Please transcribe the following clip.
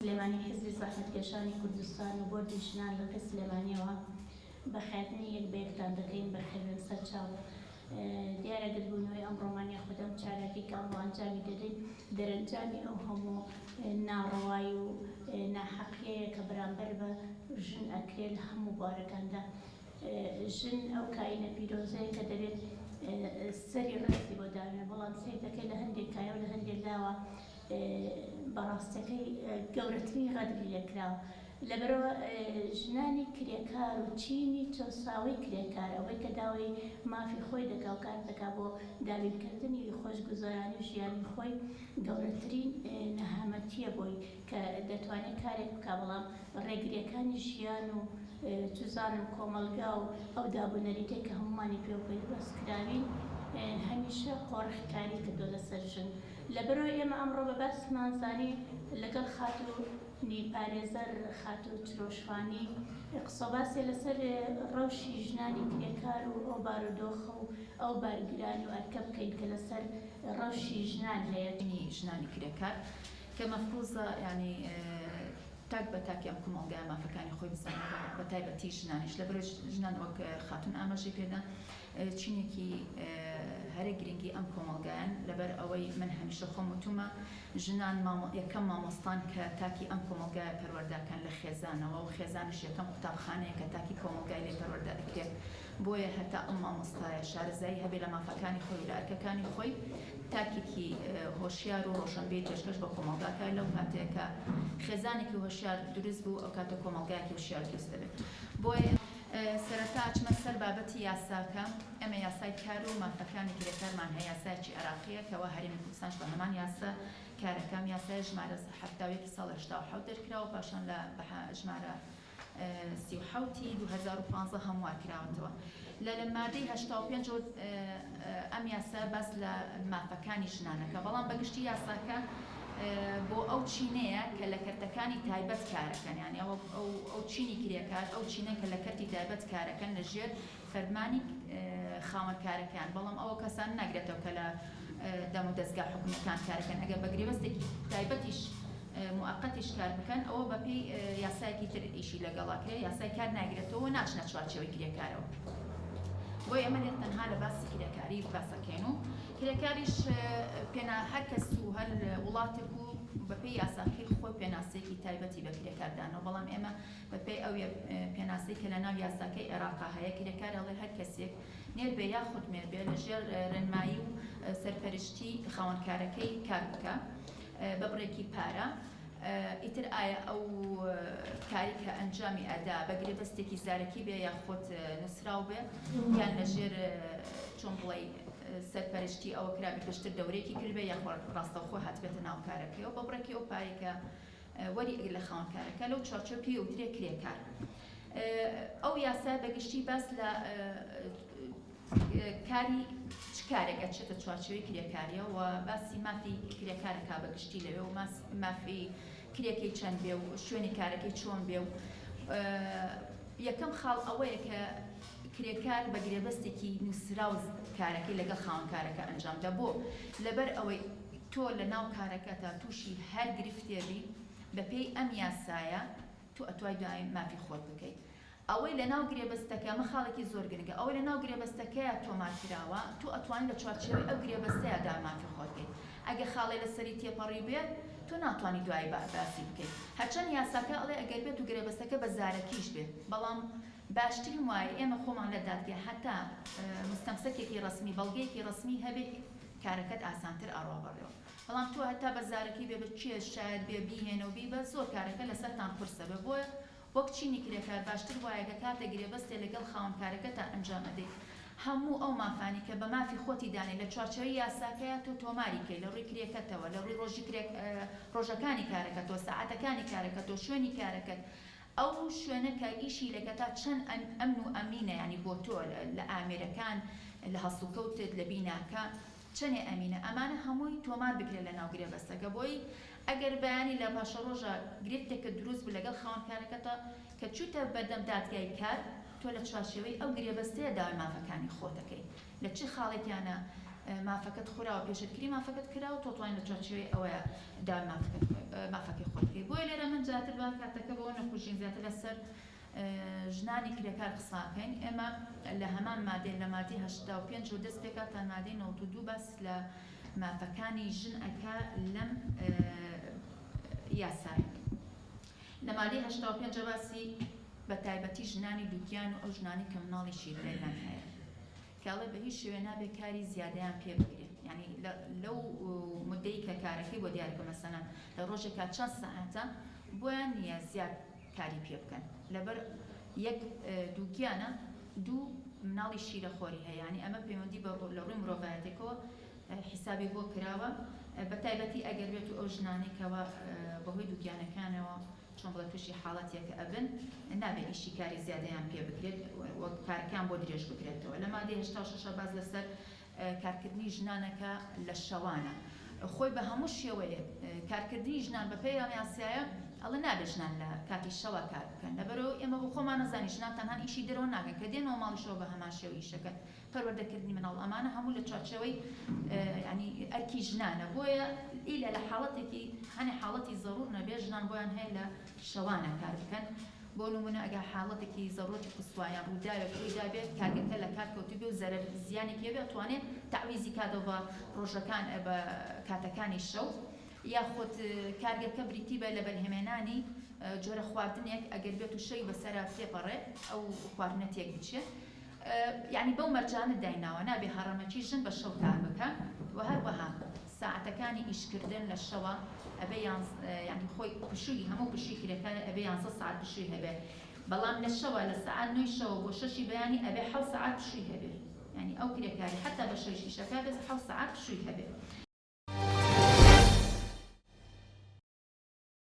سلێمانی حزبی زەحمەتکێشانی کوردستان و بۆردی ژنان لە قەی سلێمانیەوە بەخاتنی یەک بە یەکتان دەکەین بەخێرن سەر چاو دیارە گرتبوونەوەی ئەمڕۆمانیا خودەم چالاکی کە ئەمڕۆ ئەنجامی دەدەین دەرەنجامی ئەو هەموو ناڕەوایی و ناحەقیەیە کە بەرامبەر بە ژن ئەکرێت لە هەموو بوارەکاندا. ژن ئەو کائینە پیرۆزەیە کە دەبێت سەری ڕاستی بۆ داوێنە، بەڵام سیر دەکەی لە هەندێک کایە و لە هەندێک لاوە بەڕاستەکەی گەورەترین غەدری لێکراوە. لەبەرەوە ژنانی کرێکار و چینی چۆساوی کرێکار ئەوەی کە داوای مافی خۆی دەکا و کار دەکا بۆ دابینکردنی خۆشگوزەرانی و ژیانی خۆی گەورەترین نەهامەتیە بۆی کە دەتوانێت کارێک بکا، بەڵام ڕێگریەکانی ژیان و توزان و کۆمەلگا و ئەو دابوونەریتەی کە هەمومانی پێ پەیوەستکراوین هەمیشە قۆڕحکاری کردو لەسەر ژن. لەبەرەوە ئێمە ئەمڕۆ بە باسمان زانی لەگەڵ خاتوونی پارێزەر خاتوو چرۆشخانی قسەباسێ لەسەر ڕەوشی ژنانی کرێکار و ئەو بارودۆخە و ئەو بارگرانی و ئەرکە بکەین کە لەسەر ڕەوشی ژنان هەیە. ژنانی کرێکار کە مەفروضە یعنی تاک بە تاکی ئەم کۆمەڵگای مافەکانی خۆی بزانێت بە تایبەتی ژنانیش لەبەر ژنان وەک خاتون ئاماژەی پێدا چینێکی هەرە گرنگی ئەم کۆمەڵگایان لەبەر ئەوەی من هەمیشە خۆم وتومە ژنان یەکەم مامۆستان کە تاکی ئەم کۆمەڵگایە پەروەردەکەن لە خێزانەوە و خێزانش یەکەم قوتابخانەیە کە تاکی کۆمەڵگای لێ پەروەردە دەکرێت. بۆیە هەتا ئەم مامۆستایە شارەزایی هەبێ لە مافەکانی خۆی و لە ئەرکەکانی خۆی تاکێکی هۆشیار و ڕۆشنبێ پێشکەش بە کۆمەڵگاکە لەو کاتێکە خێزانێکی هۆشیار دروست بوو ئەو کاتە کۆمەڵگایەکی هۆشیار دروست دەبێت. بۆیە سەرەتا ئەچمە سەر بابەتی یاساکە. ئەمە یاسای کار و مافەکانی کرێکارمان هەیە، یاسایەکی عێراقیە کەەوە هەرێمی کوردستانش بە هەمان یاسا کارەکەم یاسای ژمارە 1970 ساڵ 87 دەرکراوە، پاشان لە ژمارە 37 2015 هەموار کراوەتەوە. لە مادەی 85 ئەم یاسا بەس لە مافەکانی ژنانەکە، بەڵام بەگشتی یاساکە بۆ ئەو چینەیە کە لە کەرتەکانی تایبەت کارەکەن، یعنی ئەو چینی کرێکار ئەو چینە کە لە کەرتی تایبەت کارەکەن لەژێر فەرمانی خاوەنکارەکان، بەڵام ئەوە کەسان ناگرێتەوە کە لە دەم و دەستگا حکوومەتەکان کارەکەن. ئەگەر بە گرێبەستێکی تایبەتیش موقتیش کار بکەن ئەوە بەپێی یاسایەکی تر ئیشی لەگەڵاکرێ، یاسای کار ناگرێتەوە ناچنە چوارچێوەی کرێکارەوە. بۆی ئەمە لێت تەنها لە باسی کرێکاری باسەکەین و کرێکاریش هەر کەس و هەر وڵاتێک و بەپێی یاساکەی خۆی پێناسەیەکی تایبەتی بە کرێکاردانەوە، بەڵام ئێمە بەپێی ئەو پێناسەی کە لە ناو یاساکەی عێراقا هەیە کرێکار ئەڵێ هەر کەسێک نێربێ یاخود مێربێ لەژێر ڕێنمایی و سەرپەرشتی خاوەنکارەکەی کار بکە بە بڕێکی پارە. ئیتر ئایا ئەو کاری کە ئەنجامی ئەدا بە گرێبەستێکی زارەکی بێ یاخود نووسراو بێ یان لەژێر چۆن بڵێ سەرپەرشتی ئەوە کرابێ پێشتر دەورێکی کردبێ یاخود ڕاستەوخۆ هاتبێتە ناو کارەکەیەوە بە بڕێکی ئەو پارێکە وەری ئەگەر لە خاوەنکارەکە لەو چارچۆ پێ وترێ کرێکار. ئەو یاسا بەگشتی باس لە کاری چ کارێک ئەچێتە چوارچێوەی کرێکاریەوە و باسی مافی کرێکارەکە بەگشتی لەوێ و مافی کرێکەی چەند بێ و شوێنی کارەکەی چۆن بێ و یەکەم خاڵ ئەوەیە کە کرێکار بە گرێبەستێکی نووسراو کارەکەی لەگەڵ خاوەنکارەکە ئەنجام دەبۆ لەبەر ئەوەی تۆ لە ناو کارەکەتە تووشی هەر گرفتێبی بەپێی ئەم یاسایە تو ئەتوای دوای مافی خۆت بکەیت. ئەوەی لە ناو گرێبەستەکە مەخاڵێکی زۆر گرنگە، ئەوەی لە ناو گرێبەستەکەیە تۆمار کراوە تو ئەتوانیت لە چوارچێوەی ئەو گرێبەستەیە دا مافی خۆت بکەیت. ئەگە خاڵی لەسەری تێپەڕی بێت تۆ ناتوانانی دوای باسی بکەیت. هەرچەند یاساکە ئەڵێ ئەگەر بێت و گرێبەستەکە بە زارەکیش بێت، بەڵام باشترین وایە ئێمە خۆمان لە دادگا هەتا مستەمسەکێکی ڕسمی بەڵگەیەکی ڕسمی هەبێت کارەکەت ئاسانتر ئەڕوا بڕێەوە. بەڵام تۆ هەتا بە زارەکی بێ بە چێ شاید بێ بیهێنەوە بی بە زۆر کارەکە لەسەرتان قورسە بێ. بۆیە وەک چینی کرێکار باشتر وایە کە کاتە گرێبەستێ لەگەڵ خاوەنکارەکەتا ئەنجام ئەدەیت هەموو ئەو مافانی کە بە مافی خۆتی دانێ لە چوارچێوەی یاساکەیە تۆ تۆماری کەی لە ڕووی کرێکەتەوە، لە ڕووی ڕۆژەکانی کارەکەتەوە، سەعاتەکانی کارەکەتەوە، شوێنی کارەکەت، ئەو شوێنە کە ئیشی لەگەتا چەند ئەمن و ئەمینە، ینی بۆ تۆ لە ئامێرەکان لە هەسوکەوتت لە بیناکە چەندێ ئەمینە، ئەمانە هەمووی تۆمار بکرێت لە ناو گرێبەستەکە. بۆی ئەگەر بەیانی لە پاشە ڕۆژە گرفتێکە دروست بوو لەگەڵ خاوەنکارەکەتە کە چوتە بەردەم دادگای کار تۆ لە چوارچێوەی ئەو گرێبەستەیە داوای مافەکانی خۆتەکەی لە چی خاڵێکیانە مافەکەت خۆراوە پێشت کری مافەکەت کراوە تۆ توانین لە چارچێوەی ئەوەیە دا مافەکەی خۆت بکەیت. بۆیە لێرە من جاتر با کاتەکە بەوە نەکوژین زیاتر لەسەر ژنانی کرێکار قساکەین. ئێمە لە هەمان مادەی لە مادەی 85 و دەست پێکات تا مادەی 92 باس لە مافەکانی ژن ئەکا لەم یاسای. لە مادەی 85 باسی بە تایبەتی ژنانی دووگیان و ئەو ژنانی کە مناڵی شیردەیان هەیە کاڵێ بە هیچ شوێ نابێت کاری زیادەیان پێ بکرێت. یعنی لەو مدەی کە کارەکەی بۆ دیارکە مەسەلەن لە ڕۆژێکا چەند سەعاتە بۆیان نییە زیاد کاری پێ بکەن لەبەر یەک دووگیانە دوو مناڵی شیرەخۆری هەیە. ینی ئەمە پەیوەندی لە ڕووی مرۆڤایەتێکەوە حیسابی بۆ کراوە بە تایبەتی ئەگەر بێت و ئەو ژنانەی کەوە بەهۆی دووگیانەکانەوە چۆن بڵێ تووشی حاڵەتێکە ئەبن نابێت ئیشی کاری زیادەیان پێ بکرێت وەک کارەکان بۆ درێژ بکرێتەوە. لە مادەی 86 باز لەسەر کارکردنی ژنانەکە لە شەوانە خۆی بە هەموو شێوەیە کارکردنی ژنان بە پێی یاسایە ئەڵێ نابێت ژنان لە کاتی شەوە کار بکەن لەبەرەوە ئێمە بۆ خۆمان نەزانی ژنان تەنها ئیشی دەرەوە ناکەن کە دێنەوە ماڵیشەوە بە هەمان شێوە ئیشەکەن پەروەردەکردنی مناڵ ئەمانە هەموو لە چارچەوەی ینی ئەرکی ژنانە. بۆیە ئیلە لە حاڵەتێکی هەنێ حاڵەتی زەڕور نەبێ ژنان بۆیان هەیە لە شەوانە کار بکەن. بۆ نمونە ئەگە حاڵەتێکی زەڕۆتی قوسوایان ڕووداوێت ڕوویدابێت کارگەکە لە کار کەوتی بێ و زەرەر زیانی پێ بێت توانێت تعویزی کاتەوە بە ڕۆژەکان بە کاتەکانی شەو یاخۆت کارگەکە بریتی بە لە بەرهێمێنانی جۆرە خواردنێک ئەگەر بێت و شەوی بەسەرا پێپەڕێ ئەو خواردنە تێک بچێت. یعنی بەو مەرجانە دایناوە نابێ هەڕەمەکی ژن بە شەو کار بکە و هەروەها ساعتەکانی ئیشکردن لە شەوە ئەبێ ینی خۆی پشووی هەموو پشووی کرێکارە ئەبێ 11 ساعت پشووی هەبێ بەڵام لە شەوە لە ساعت 9 شەوە بۆ 6 بەیانی ئەبێ 7 ساعت پشووی هەبێ. ینی ئەو کرێکاری حتا بە شەویش ئیشەکە بێت 7 ساعت پشووی هەبێ.